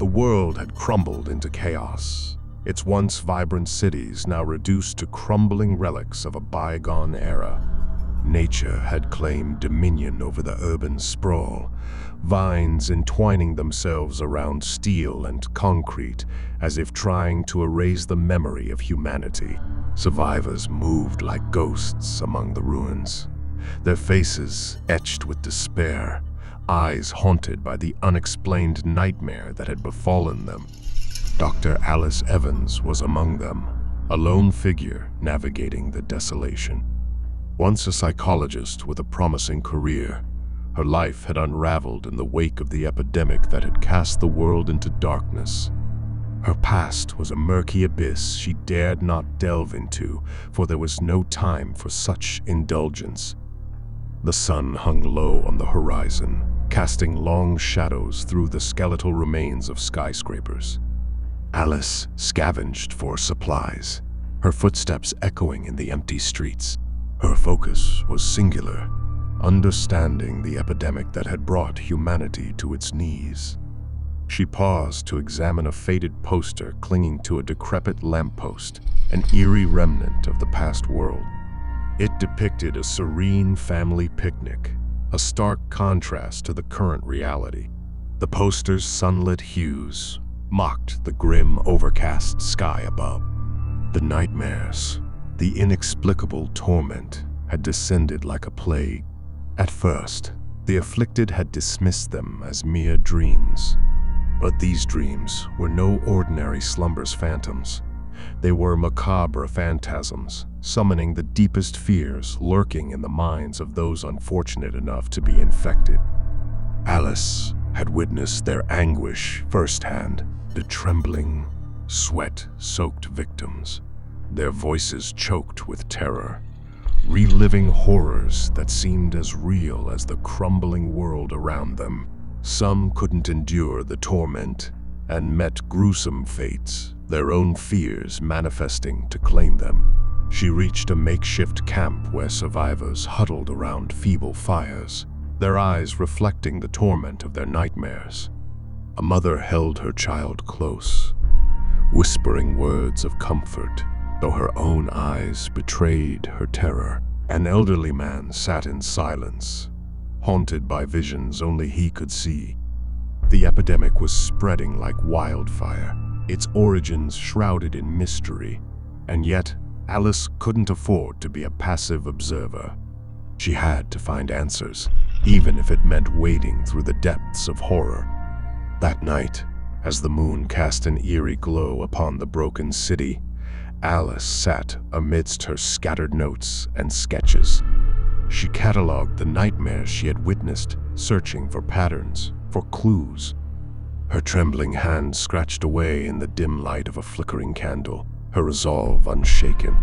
The world had crumbled into chaos, its once vibrant cities now reduced to crumbling relics of a bygone era. Nature had claimed dominion over the urban sprawl, vines entwining themselves around steel and concrete as if trying to erase the memory of humanity. Survivors moved like ghosts among the ruins, their faces etched with despair, eyes haunted by the unexplained nightmare that had befallen them. Dr. Alice Evans was among them, a lone figure navigating the desolation. Once a psychologist with a promising career, her life had unraveled in the wake of the epidemic that had cast the world into darkness. Her past was a murky abyss she dared not delve into, for there was no time for such indulgence. The sun hung low on the horizon, casting long shadows through the skeletal remains of skyscrapers. Alice scavenged for supplies, her footsteps echoing in the empty streets. Her focus was singular, understanding the epidemic that had brought humanity to its knees. She paused to examine a faded poster clinging to a decrepit lamppost, an eerie remnant of the past world. It depicted a serene family picnic, a stark contrast to the current reality. The poster's sunlit hues mocked the grim, overcast sky above. The nightmares, the inexplicable torment, had descended like a plague. At first, the afflicted had dismissed them as mere dreams. But these dreams were no ordinary slumber's phantoms. They were macabre phantasms, summoning the deepest fears lurking in the minds of those unfortunate enough to be infected. Alice had witnessed their anguish firsthand, the trembling, sweat-soaked victims, their voices choked with terror, reliving horrors that seemed as real as the crumbling world around them. Some couldn't endure the torment and met gruesome fates, their own fears manifesting to claim them. She reached a makeshift camp where survivors huddled around feeble fires, their eyes reflecting the torment of their nightmares. A mother held her child close, whispering words of comfort, though her own eyes betrayed her terror. An elderly man sat in silence, haunted by visions only he could see. The epidemic was spreading like wildfire, its origins shrouded in mystery, and yet Alice couldn't afford to be a passive observer. She had to find answers, even if it meant wading through the depths of horror. That night, as the moon cast an eerie glow upon the broken city, Alice sat amidst her scattered notes and sketches. She cataloged the nightmares she had witnessed, searching for patterns, for clues. Her trembling hand scratched away in the dim light of a flickering candle, her resolve unshaken.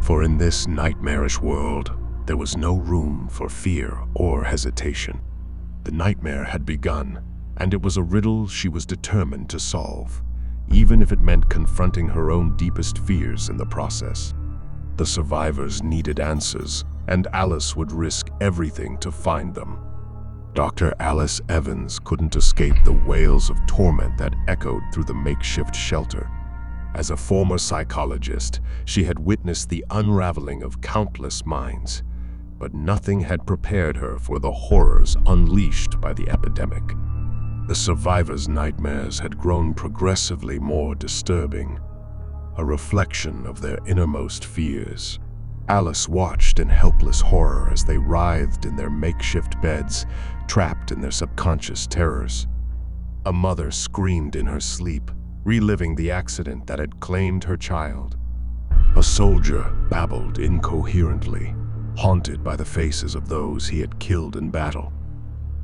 For in this nightmarish world, there was no room for fear or hesitation. The nightmare had begun, and it was a riddle she was determined to solve, even if it meant confronting her own deepest fears in the process. The survivors needed answers, and Alice would risk everything to find them. Dr. Alice Evans couldn't escape the wails of torment that echoed through the makeshift shelter. As a former psychologist, she had witnessed the unraveling of countless minds, but nothing had prepared her for the horrors unleashed by the epidemic. The survivors' nightmares had grown progressively more disturbing, a reflection of their innermost fears. Alice watched in helpless horror as they writhed in their makeshift beds, trapped in their subconscious terrors. A mother screamed in her sleep, reliving the accident that had claimed her child. A soldier babbled incoherently, haunted by the faces of those he had killed in battle.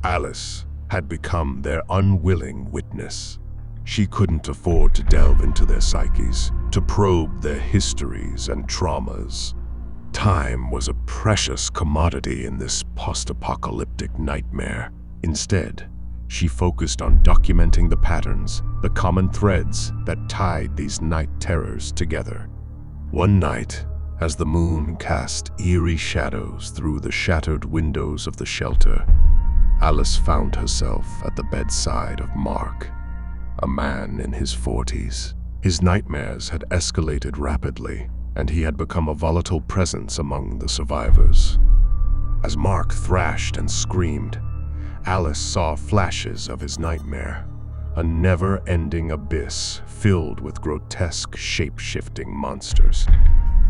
Alice had become their unwilling witness. She couldn't afford to delve into their psyches, to probe their histories and traumas. Time was a precious commodity in this post-apocalyptic nightmare. Instead, she focused on documenting the patterns, the common threads that tied these night terrors together. One night, as the moon cast eerie shadows through the shattered windows of the shelter, Alice found herself at the bedside of Mark, a man in his 40s. His nightmares had escalated rapidly, and he had become a volatile presence among the survivors. As Mark thrashed and screamed, Alice saw flashes of his nightmare, a never-ending abyss filled with grotesque, shape-shifting monsters.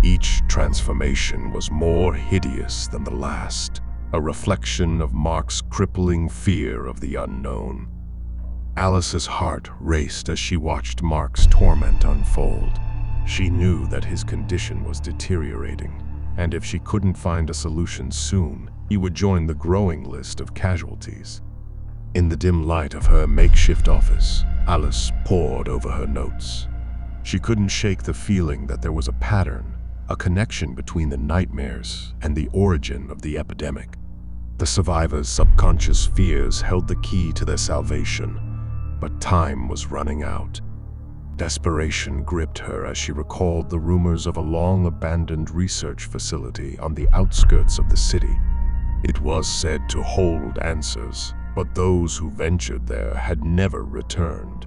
Each transformation was more hideous than the last, a reflection of Mark's crippling fear of the unknown. Alice's heart raced as she watched Mark's torment unfold. She knew that his condition was deteriorating, and if she couldn't find a solution soon, he would join the growing list of casualties. In the dim light of her makeshift office, Alice pored over her notes. She couldn't shake the feeling that there was a pattern, a connection between the nightmares and the origin of the epidemic. The survivors' subconscious fears held the key to their salvation, but time was running out. Desperation gripped her as she recalled the rumors of a long-abandoned research facility on the outskirts of the city. It was said to hold answers, but those who ventured there had never returned.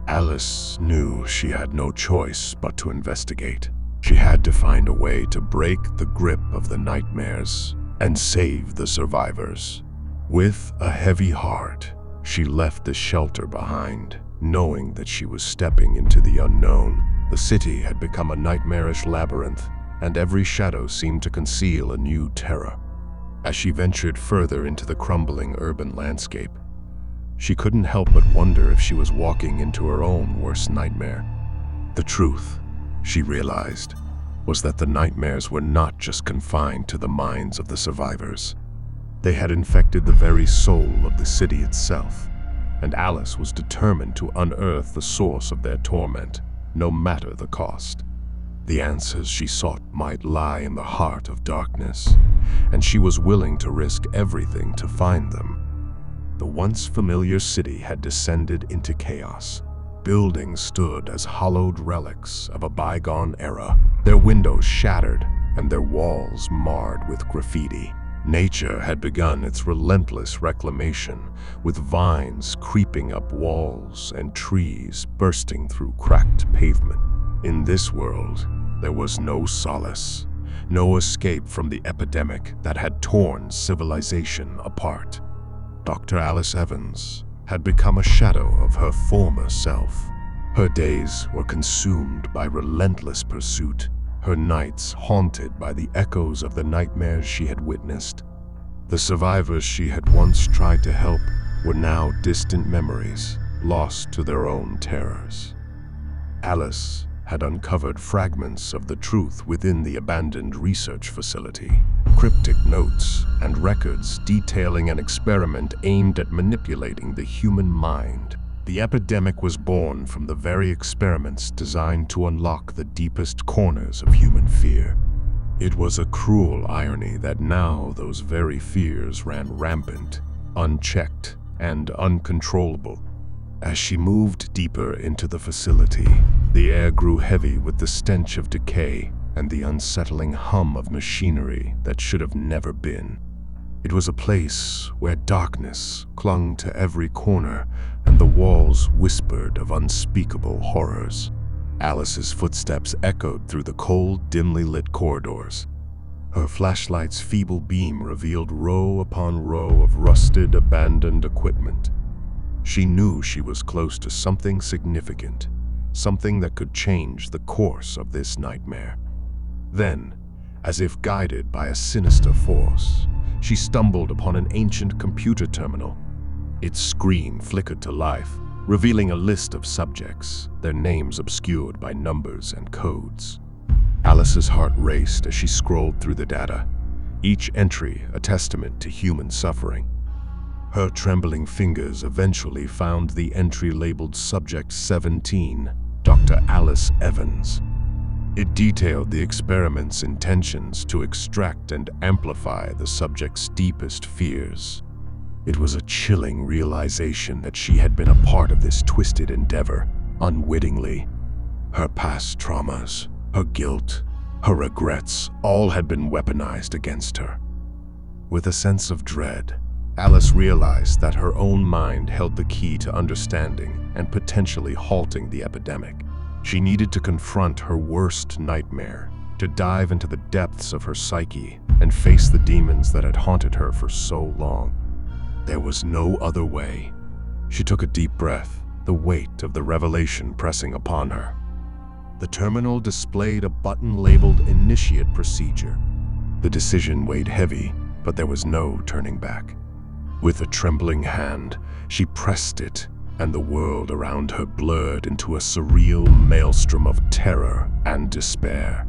Alice knew she had no choice but to investigate. She had to find a way to break the grip of the nightmares and save the survivors. With a heavy heart, she left the shelter behind, knowing that she was stepping into the unknown. The city had become a nightmarish labyrinth, and every shadow seemed to conceal a new terror. As she ventured further into the crumbling urban landscape, she couldn't help but wonder if she was walking into her own worst nightmare. The truth, she realized, was that the nightmares were not just confined to the minds of the survivors. They had infected the very soul of the city itself, and Alice was determined to unearth the source of their torment, no matter the cost. The answers she sought might lie in the heart of darkness, and she was willing to risk everything to find them. The once familiar city had descended into chaos. Buildings stood as hollowed relics of a bygone era, their windows shattered and their walls marred with graffiti. Nature had begun its relentless reclamation, with vines creeping up walls and trees bursting through cracked pavement. In this world, there was no solace, no escape from the epidemic that had torn civilization apart. Dr. Alice Evans had become a shadow of her former self. Her days were consumed by relentless pursuit, her nights haunted by the echoes of the nightmares she had witnessed. The survivors she had once tried to help were now distant memories, lost to their own terrors. Alice had uncovered fragments of the truth within the abandoned research facility, cryptic notes and records detailing an experiment aimed at manipulating the human mind. The epidemic was born from the very experiments designed to unlock the deepest corners of human fear. It was a cruel irony that now those very fears ran rampant, unchecked, and uncontrollable. As she moved deeper into the facility, the air grew heavy with the stench of decay and the unsettling hum of machinery that should have never been. It was a place where darkness clung to every corner and the walls whispered of unspeakable horrors. Alice's footsteps echoed through the cold, dimly lit corridors. Her flashlight's feeble beam revealed row upon row of rusted, abandoned equipment. She knew she was close to something significant, something that could change the course of this nightmare. Then, as if guided by a sinister force, she stumbled upon an ancient computer terminal. Its screen flickered to life, revealing a list of subjects, their names obscured by numbers and codes. Alice's heart raced as she scrolled through the data, each entry a testament to human suffering. Her trembling fingers eventually found the entry labeled Subject 17, Dr. Alice Evans. It detailed the experiment's intentions to extract and amplify the subject's deepest fears. It was a chilling realization that she had been a part of this twisted endeavor, unwittingly. Her past traumas, her guilt, her regrets, all had been weaponized against her. With a sense of dread, Alice realized that her own mind held the key to understanding and potentially halting the epidemic. She needed to confront her worst nightmare, to dive into the depths of her psyche and face the demons that had haunted her for so long. There was no other way. She took a deep breath, the weight of the revelation pressing upon her. The terminal displayed a button labeled Initiate Procedure. The decision weighed heavy, but there was no turning back. With a trembling hand, she pressed it, and the world around her blurred into a surreal maelstrom of terror and despair.